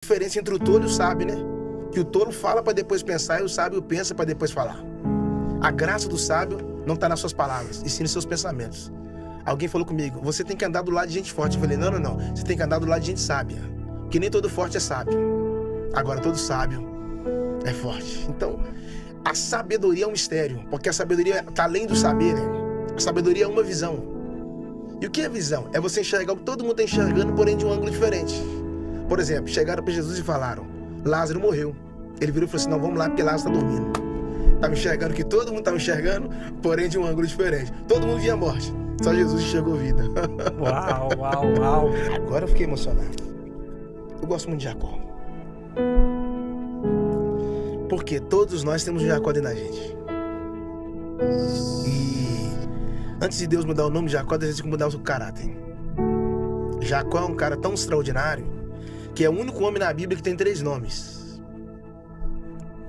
diferença entre o tolo e o sábio, né? Que o tolo fala para depois pensar e o sábio pensa para depois falar. A graça do sábio não está nas suas palavras, e sim nos seus pensamentos. Alguém falou comigo, você tem que andar do lado de gente forte. Eu falei, não. Você tem que andar do lado de gente sábia. Porque nem todo forte é sábio. Agora, todo sábio é forte. Então, a sabedoria é um mistério. Porque a sabedoria está além do saber, né? A sabedoria é uma visão. E o que é visão? É você enxergar o que todo mundo está enxergando, porém de um ângulo diferente. Por exemplo, chegaram para Jesus e falaram, Lázaro morreu. Ele virou e falou assim, não, vamos lá porque Lázaro está dormindo. Estava enxergando o que todo mundo estava enxergando, porém de um ângulo diferente. Todo mundo via a morte. Só Jesus enxergou vida. Uau. Agora eu fiquei emocionado. Eu gosto muito de Jacó. Porque todos nós temos um Jacó dentro da gente. E antes de Deus mudar o nome de Jacó, Deus tem que mudar o seu caráter. Jacó é um cara tão extraordinário que é o único homem na Bíblia que tem 3 nomes.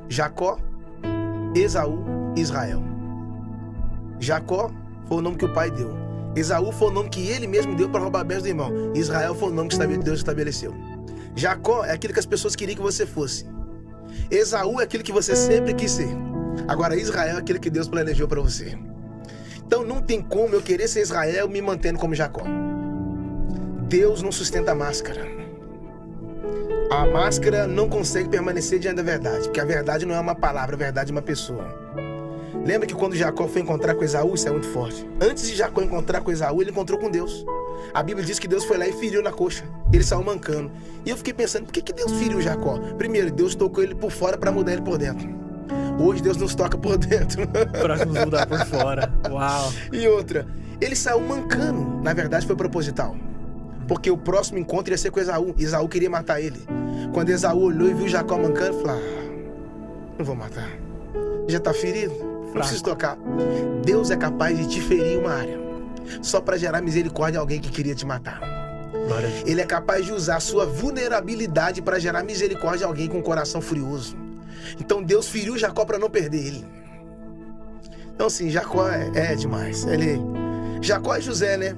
Jacó, Esaú e Israel. Jacó foi o nome que o pai deu. Esaú foi o nome que ele mesmo deu para roubar bens do irmão. Israel foi o nome que Deus estabeleceu. Jacó é aquilo que as pessoas queriam que você fosse. Esaú é aquilo que você sempre quis ser. Agora Israel é aquilo que Deus planejou para você. Então não tem como eu querer ser Israel me mantendo como Jacó. Deus não sustenta a máscara. A máscara não consegue permanecer diante da verdade, porque a verdade não é uma palavra, a verdade é uma pessoa. Lembra que quando Jacó foi encontrar com Esaú, isso é muito forte. Antes de Jacó encontrar com Esaú, ele encontrou com Deus. A Bíblia diz que Deus foi lá e feriu na coxa. Ele saiu mancando. E eu fiquei pensando, por que Deus feriu Jacó? Primeiro, Deus tocou ele por fora para mudar ele por dentro. Hoje Deus nos toca por dentro. Para nos mudar por fora. Uau. E outra, ele saiu mancando. Na verdade foi proposital. Porque o próximo encontro ia ser com Esaú. Esaú queria matar ele. Quando Esaú olhou e viu Jacó mancando, falou, não vou matar. Já está ferido. Não preciso tocar. Deus é capaz de te ferir em uma área só para gerar misericórdia a alguém que queria te matar. Ele é capaz de usar a sua vulnerabilidade para gerar misericórdia a alguém com um coração furioso. Então Deus feriu Jacó para não perder ele. Então assim, Jacó é demais. Jacó é José, né?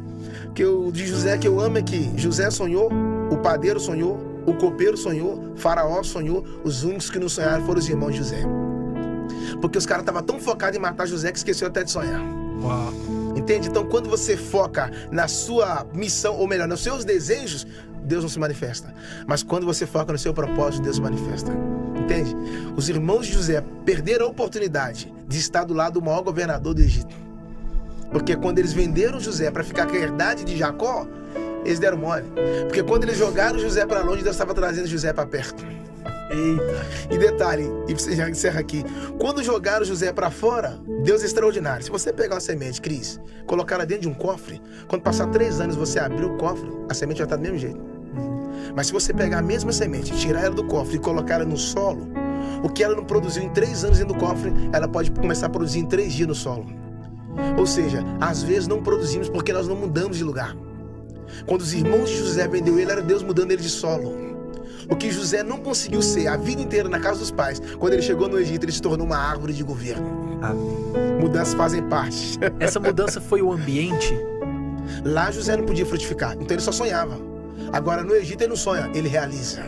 De José que eu amo é que José sonhou, o padeiro sonhou, o copeiro sonhou, Faraó sonhou, os únicos que não sonharam foram os irmãos de José. Porque os caras estavam tão focados em matar José que esqueceu até de sonhar. Uau. Entende? Então quando você foca na sua missão, ou melhor, nos seus desejos, Deus não se manifesta. Mas quando você foca no seu propósito, Deus se manifesta. Entende? Os irmãos de José perderam a oportunidade de estar do lado do maior governador do Egito. Porque quando eles venderam José para ficar com a herdade de Jacó, eles deram mole. Porque quando eles jogaram José para longe, Deus estava trazendo José para perto. Eita. E detalhe, e você já encerra aqui, quando jogaram José para fora, Deus é extraordinário. Se você pegar uma semente, Cris, colocar ela dentro de um cofre, quando passar 3 anos você abrir o cofre, a semente vai estar do mesmo jeito. Mas se você pegar a mesma semente, tirar ela do cofre e colocar ela no solo, o que ela não produziu em 3 anos dentro do cofre, ela pode começar a produzir em 3 dias no solo. Ou seja, às vezes não produzimos porque nós não mudamos de lugar. Quando os irmãos de José vendeu ele, era Deus mudando ele de solo. O que José não conseguiu ser a vida inteira na casa dos pais, quando ele chegou no Egito, ele se tornou uma árvore de governo. Amém. Mudanças fazem parte. Essa mudança foi o ambiente? Lá José não podia frutificar, então ele só sonhava. Agora no Egito ele não sonha, ele realiza.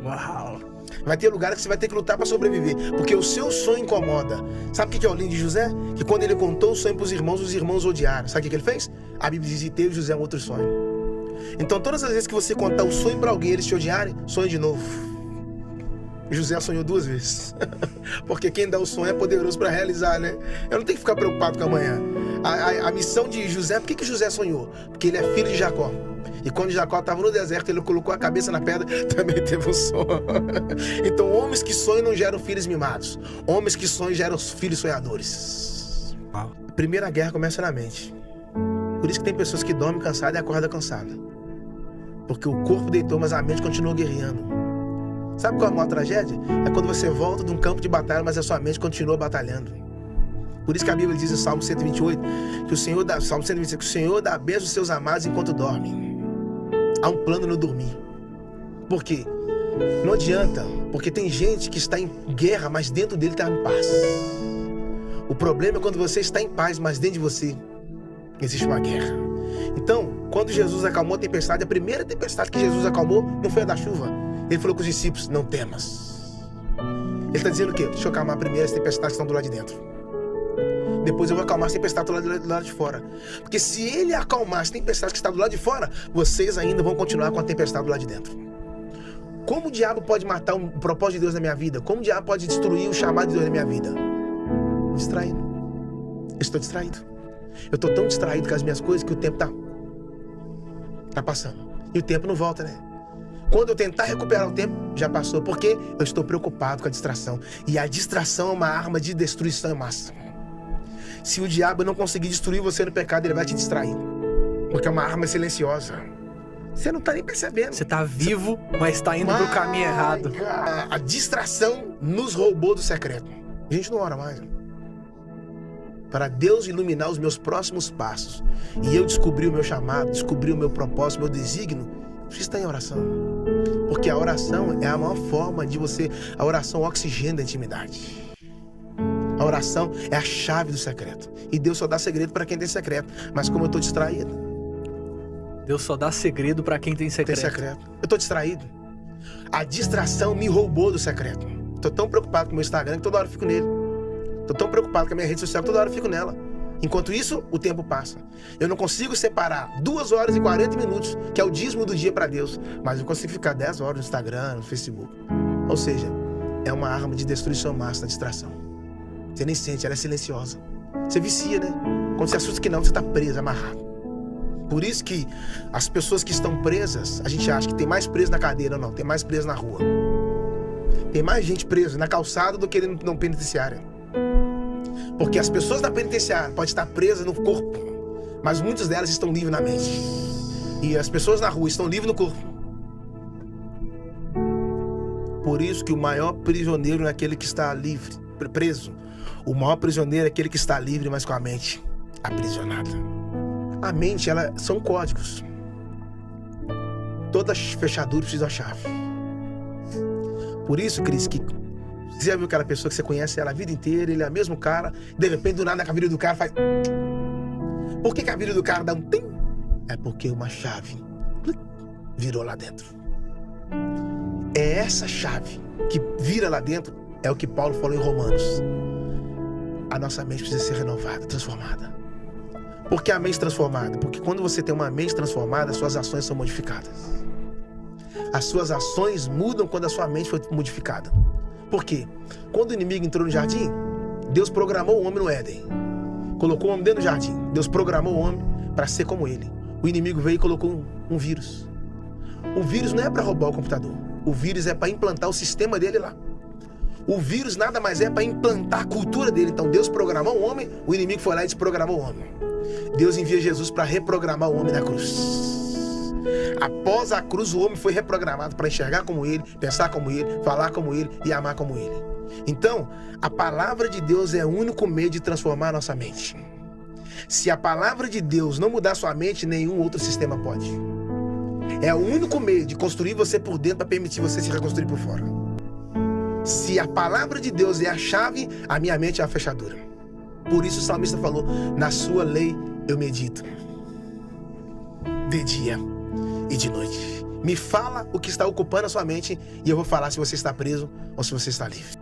Uau. Vai ter lugar que você vai ter que lutar para sobreviver, porque o seu sonho incomoda. Sabe o que é o lindo de José? Que quando ele contou o sonho para os irmãos odiaram. Sabe o que ele fez? A Bíblia diz que teve José um outro sonho. Então todas as vezes que você contar o sonho para alguém e eles te odiarem, sonhe de novo. José sonhou 2 vezes. Porque quem dá o sonho é poderoso para realizar, né? Eu não tenho que ficar preocupado com amanhã. A missão de José, por que José sonhou? Porque ele é filho de Jacó. E quando Jacó estava no deserto, ele colocou a cabeça na pedra, também teve um sonho. Então homens que sonham não geram filhos mimados. Homens que sonham geram filhos sonhadores. A primeira guerra começa na mente. Por isso que tem pessoas que dormem cansadas e acordam cansadas. Porque o corpo deitou, mas a mente continuou guerreando. Sabe qual é a maior tragédia? É quando você volta de um campo de batalha, mas a sua mente continua batalhando. Por isso que a Bíblia diz em Salmo 128, que o Senhor dá, Salmo 126, que o Senhor dá bênção aos seus amados enquanto dormem. Há um plano no dormir. Por quê? Não adianta, porque tem gente que está em guerra, mas dentro dele está em paz. O problema é quando você está em paz, mas dentro de você existe uma guerra. Então, quando Jesus acalmou a tempestade, a primeira tempestade que Jesus acalmou não foi a da chuva. Ele falou com os discípulos, não temas. Ele está dizendo o quê? Deixa eu acalmar primeiro as tempestades que estão do lado de dentro. Depois eu vou acalmar as tempestades do lado de fora. Porque se ele acalmar as tempestades que estão do lado de fora, vocês ainda vão continuar com a tempestade do lado de dentro. Como o diabo pode matar o propósito de Deus na minha vida? Como o diabo pode destruir o chamado de Deus na minha vida? Distraído. Eu estou distraído. Eu estou tão distraído com as minhas coisas que o tempo tá passando. E o tempo não volta, né? Quando eu tentar recuperar o tempo, já passou. Porque eu estou preocupado com a distração. E a distração é uma arma de destruição em massa. Se o diabo não conseguir destruir você no pecado, ele vai te distrair. Porque é uma arma silenciosa. Você não está nem percebendo. Você está vivo, mas está indo pro caminho errado. A distração nos roubou do secreto. A gente não ora mais. Para Deus iluminar os meus próximos passos e eu descobrir o meu chamado, descobrir o meu propósito, o meu desígnio, eu preciso estar em oração. Porque a oração é a maior forma de você... A oração oxigena a intimidade. A oração é a chave do secreto. E Deus só dá segredo para quem tem secreto. Mas como eu estou distraído... Deus só dá segredo para quem tem secreto. Eu estou distraído. A distração me roubou do secreto. Estou tão preocupado com o meu Instagram que toda hora eu fico nele. Estou tão preocupado com a minha rede social que toda hora eu fico nela. Enquanto isso, o tempo passa. Eu não consigo separar 2 horas e 40 minutos, que é o dízimo do dia para Deus. Mas eu consigo ficar 10 horas no Instagram, no Facebook. Ou seja, é uma arma de destruição massa, a distração. Você nem sente, ela é silenciosa. Você vicia, né? Quando você assusta que não, você está preso, amarrado. Por isso que as pessoas que estão presas, a gente acha que tem mais preso na cadeira, não, tem mais preso na rua. Tem mais gente presa na calçada do que no penitenciário. Porque as pessoas da penitenciária podem estar presas no corpo, mas muitas delas estão livres na mente. E as pessoas na rua estão livres no corpo. Por isso que o maior prisioneiro é aquele que está livre, preso. O maior prisioneiro é aquele que está livre, mas com a mente aprisionada. A mente, são códigos. Toda fechadura precisa de uma chave. Por isso, Cris, que você já viu aquela pessoa que você conhece ela a vida inteira, ele é o mesmo cara, de repente do nada a vida do cara faz... Por que a vida do cara dá um tim? É porque uma chave virou lá dentro. É essa chave que vira lá dentro, é o que Paulo falou em Romanos. A nossa mente precisa ser renovada, transformada. Por que a mente transformada? Porque quando você tem uma mente transformada, as suas ações são modificadas. As suas ações mudam quando a sua mente foi modificada. Por quê? Quando o inimigo entrou no jardim, Deus programou o homem no Éden. Colocou o homem dentro do jardim. Deus programou o homem para ser como ele. O inimigo veio e colocou um vírus. O vírus não é para roubar o computador. O vírus é para implantar o sistema dele lá. O vírus nada mais é para implantar a cultura dele. Então Deus programou o homem, o inimigo foi lá e desprogramou o homem. Deus envia Jesus para reprogramar o homem na cruz. Após a cruz, o homem foi reprogramado para enxergar como ele, pensar como ele, falar como ele e amar como ele. Então, a palavra de Deus é o único meio de transformar a nossa mente. Se a palavra de Deus não mudar sua mente, nenhum outro sistema pode. É o único meio de construir você por dentro para permitir você se reconstruir por fora. Se a palavra de Deus é a chave, a minha mente é a fechadura. Por isso o salmista falou, na sua lei eu medito, de dia e de noite. Me fala o que está ocupando a sua mente e eu vou falar se você está preso ou se você está livre.